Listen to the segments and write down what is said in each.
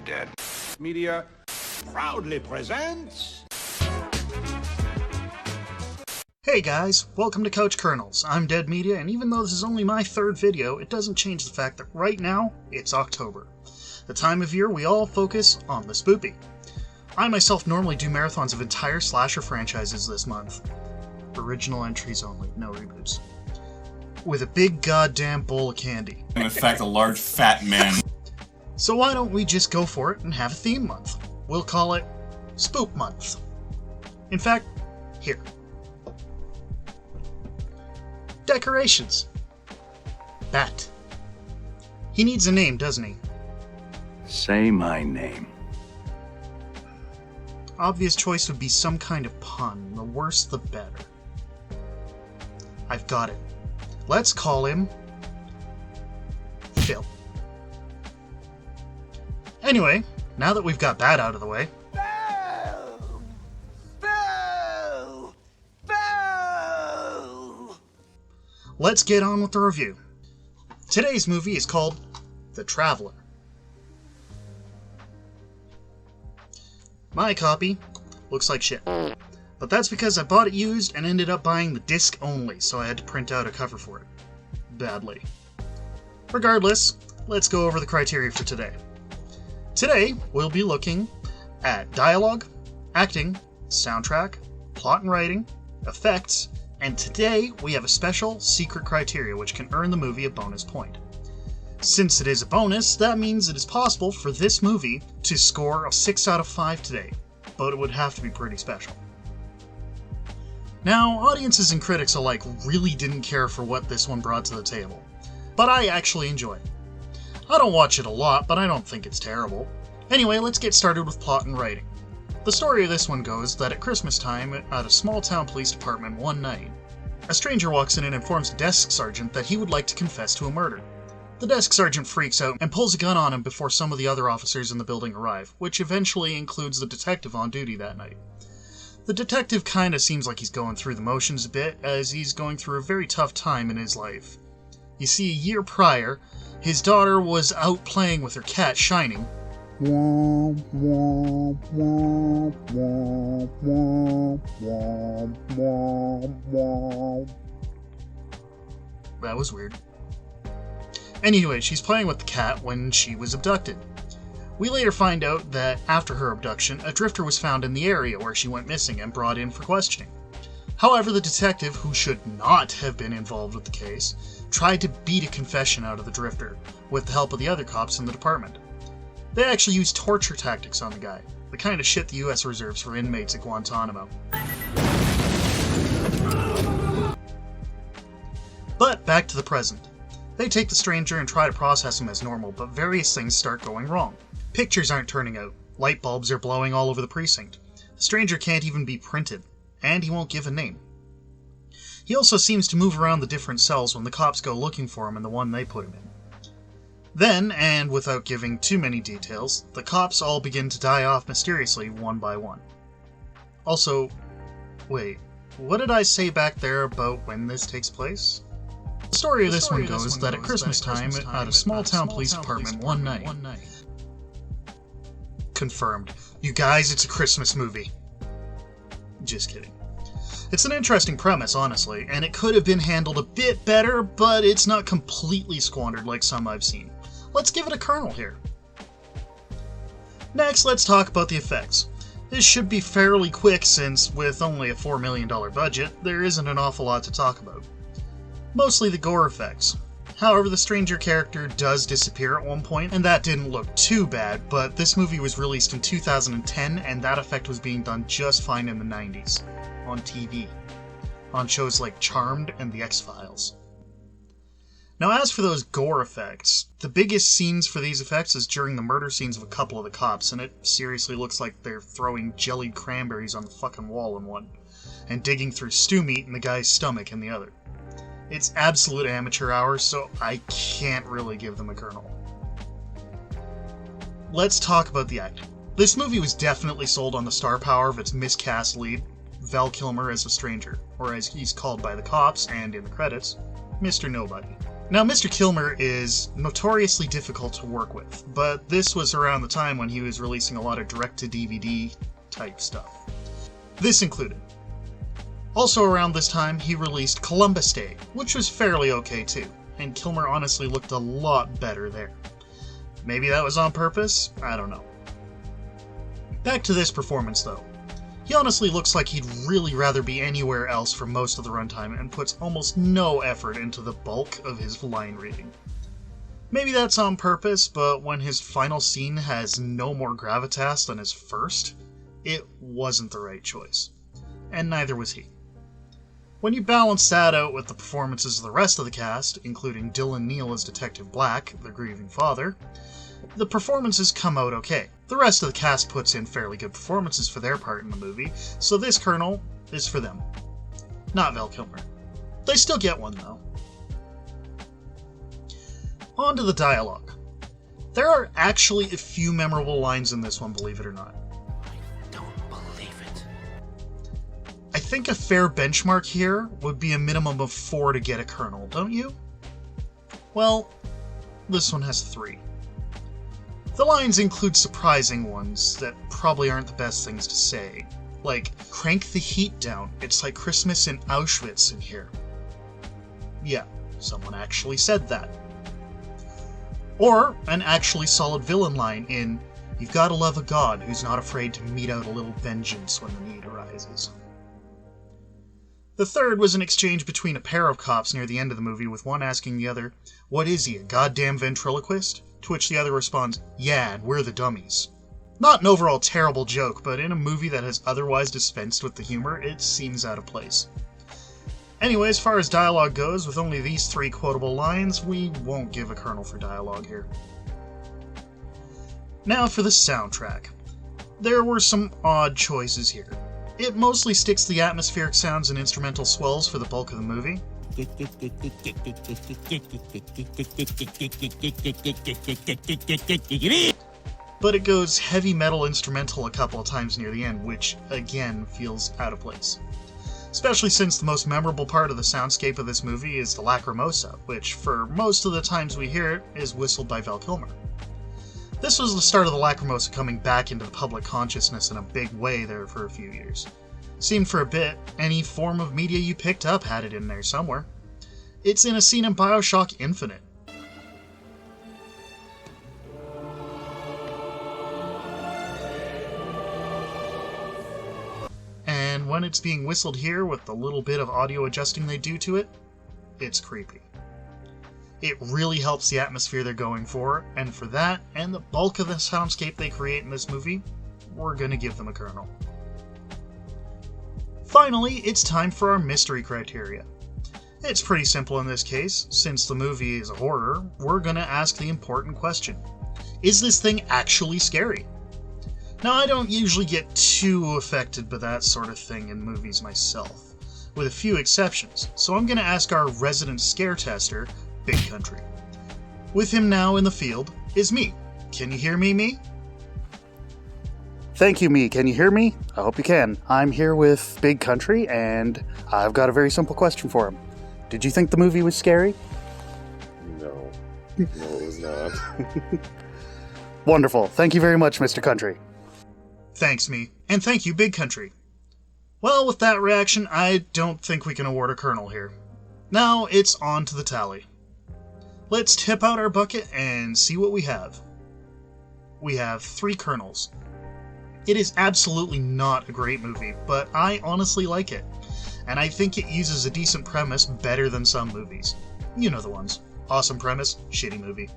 dead. Media proudly presents... Hey guys, welcome to Couch Kernels. I'm Dead Media, and even though this is only my third video, it doesn't change the fact that right now, it's October. The time of year we all focus on the spoopy. I myself normally do marathons of entire slasher franchises this month. Original entries only, no reboots. With a big goddamn bowl of candy. And in fact, a large fat man. So why don't we just go for it and have a theme month? We'll call it Spook Month. In fact, here. Decorations. Bat. He needs a name, doesn't he? Say my name. Obvious choice would be some kind of pun. The worse, the better. I've got it. Let's call him Phil. Anyway, now that we've got that out of the way, let's get on with the review. Today's movie is called The Traveler. My copy looks like shit, but that's because I bought it used and ended up buying the disc only, so I had to print out a cover for it. Badly. Regardless, let's go over the criteria for today. Today, we'll be looking at dialogue, acting, soundtrack, plot and writing, effects, and today we have a special secret criteria which can earn the movie a bonus point. Since it is a bonus, that means it is possible for this movie to score a 6 out of 5 today, but it would have to be pretty special. Now, audiences and critics alike really didn't care for what this one brought to the table, but I actually enjoy it. I don't watch it a lot, but I don't think it's terrible. Anyway, let's get started with plot and writing. The story of this one goes that at Christmas time, at a small town police department one night, a stranger walks in and informs the desk sergeant that he would like to confess to a murder. The desk sergeant freaks out and pulls a gun on him before some of the other officers in the building arrive, which eventually includes the detective on duty that night. The detective kinda seems like he's going through the motions a bit, as he's going through a very tough time in his life. You see, a year prior, his daughter was out playing with her cat, Shining. That was weird. Anyway, she's playing with the cat when she was abducted. We later find out that after her abduction, a drifter was found in the area where she went missing and brought in for questioning. However, the detective, who should not have been involved with the case, tried to beat a confession out of the drifter, with the help of the other cops in the department. They actually used torture tactics on the guy, the kind of shit the US reserves for inmates at Guantanamo. But back to the present. They take the stranger and try to process him as normal, but various things start going wrong. Pictures aren't turning out, light bulbs are blowing all over the precinct, the stranger can't even be printed, and he won't give a name. He also seems to move around the different cells when the cops go looking for him in the one they put him in. Then, and without giving too many details, the cops all begin to die off mysteriously one by one. Also, wait, what did I say back there about when this takes place? The story of this one goes that at Christmas time, at a small town police department one night. Confirmed. You guys, it's a Christmas movie. Just kidding. It's an interesting premise, honestly, and it could have been handled a bit better, but it's not completely squandered like some I've seen. Let's give it a kernel here. Next, let's talk about the effects. This should be fairly quick since, with only a $4 million budget, there isn't an awful lot to talk about. Mostly the gore effects. However, the stranger character does disappear at one point, and that didn't look too bad, but this movie was released in 2010, and that effect was being done just fine in the 90s. On TV. On shows like Charmed and The X-Files. Now as for those gore effects, the biggest scenes for these effects is during the murder scenes of a couple of the cops, and it seriously looks like they're throwing jellied cranberries on the fucking wall in one, and digging through stew meat in the guy's stomach in the other. It's absolute amateur hour, so I can't really give them a kernel. Let's talk about the acting. This movie was definitely sold on the star power of its miscast lead, Val Kilmer as a stranger, or as he's called by the cops and in the credits, Mr. Nobody. Now, Mr. Kilmer is notoriously difficult to work with, but this was around the time when he was releasing a lot of direct-to-DVD type stuff. This included. Also around this time, he released Columbus Day, which was fairly okay too, and Kilmer honestly looked a lot better there. Maybe that was on purpose? I don't know. Back to this performance though. He honestly looks like he'd really rather be anywhere else for most of the runtime and puts almost no effort into the bulk of his line reading. Maybe that's on purpose, but when his final scene has no more gravitas than his first, it wasn't the right choice. And neither was he. When you balance that out with the performances of the rest of the cast, including Dylan Neal as Detective Black, the grieving father, the performances come out okay. The rest of the cast puts in fairly good performances for their part in the movie, so this Colonel is for them. Not Val Kilmer. They still get one, though. On to the dialogue. There are actually a few memorable lines in this one, believe it or not. I don't believe it. I think a fair benchmark here would be a minimum of 4 to get a Colonel, don't you? Well, this one has 3. The lines include surprising ones that probably aren't the best things to say, like, "Crank the heat down, it's like Christmas in Auschwitz in here." Yeah, someone actually said that. Or an actually solid villain line in "You've gotta love a god who's not afraid to mete out a little vengeance when the need arises." The third was an exchange between a pair of cops near the end of the movie, with one asking the other, "What is he, a goddamn ventriloquist?" To which the other responds, "Yeah, and we're the dummies." Not an overall terrible joke, but in a movie that has otherwise dispensed with the humor, it seems out of place. Anyway, as far as dialogue goes, with only these 3 quotable lines, we won't give a Colonel for dialogue here. Now for the soundtrack. There were some odd choices here. It mostly sticks to the atmospheric sounds and instrumental swells for the bulk of the movie. But it goes heavy metal instrumental a couple of times near the end, which again feels out of place. Especially since the most memorable part of the soundscape of this movie is the Lacrimosa, which for most of the times we hear it is whistled by Val Kilmer. This was the start of the Lacrimosa coming back into the public consciousness in a big way there for a few years. Seemed for a bit, any form of media you picked up had it in there somewhere. It's in a scene in BioShock Infinite. And when it's being whistled here with the little bit of audio adjusting they do to it, it's creepy. It really helps the atmosphere they're going for, and for that, and the bulk of the soundscape they create in this movie, we're gonna give them a Colonel. Finally, it's time for our mystery criteria. It's pretty simple in this case. Since the movie is a horror, we're gonna ask the important question. Is this thing actually scary? Now, I don't usually get too affected by that sort of thing in movies myself, with a few exceptions, so I'm gonna ask our resident scare tester, Big Country. With him now in the field is me. Can you hear me? Thank you, me. Can you hear me? I hope you can. I'm here with Big Country, and I've got a very simple question for him. Did you think the movie was scary? No. No, it was not. Wonderful. Thank you very much, Mr. Country. Thanks, me. And thank you, Big Country. Well, with that reaction, I don't think we can award a Colonel here. Now, it's on to the tally. Let's tip out our bucket and see what we have. We have 3 Colonels. It is absolutely not a great movie, but I honestly like it. And I think it uses a decent premise better than some movies. You know the ones. Awesome premise, shitty movie.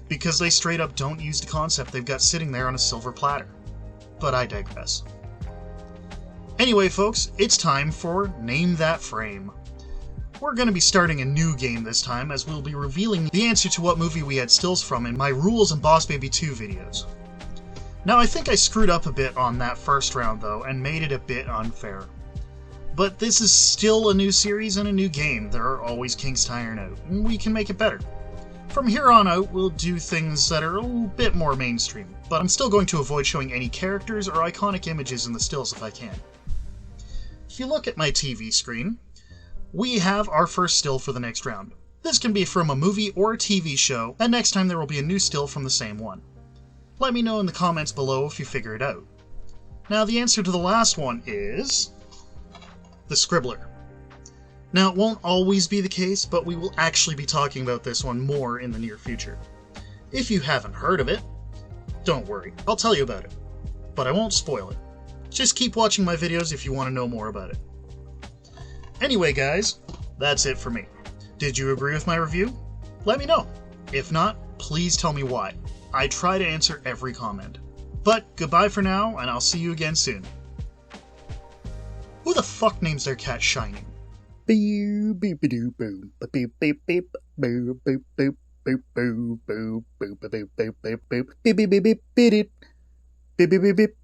Because they straight up don't use the concept they've got sitting there on a silver platter. But I digress. Anyway, folks, it's time for Name That Frame. We're going to be starting a new game this time, as we'll be revealing the answer to what movie we had stills from in my Rules and Boss Baby 2 videos. Now, I think I screwed up a bit on that first round, though, and made it a bit unfair. But this is still a new series and a new game. There are always kinks to iron out, and we can make it better. From here on out, we'll do things that are a little bit more mainstream, but I'm still going to avoid showing any characters or iconic images in the stills if I can. If you look at my TV screen, we have our first still for the next round. This can be from a movie or a TV show, and next time there will be a new still from the same one. Let me know in the comments below if you figure it out. Now the answer to the last one is... the Scribbler. Now it won't always be the case, but we will actually be talking about this one more in the near future. If you haven't heard of it, don't worry, I'll tell you about it. But I won't spoil it. Just keep watching my videos if you want to know more about it. Anyway guys, that's it for me. Did you agree with my review? Let me know. If not, please tell me why. I try to answer every comment. But goodbye for now, and I'll see you again soon. Who the fuck names their cat Shining? Boo boop doo boo beep beep beep boo boop boop boop boo boo boop boop boop boop boop beep beep beep beep beep beep beep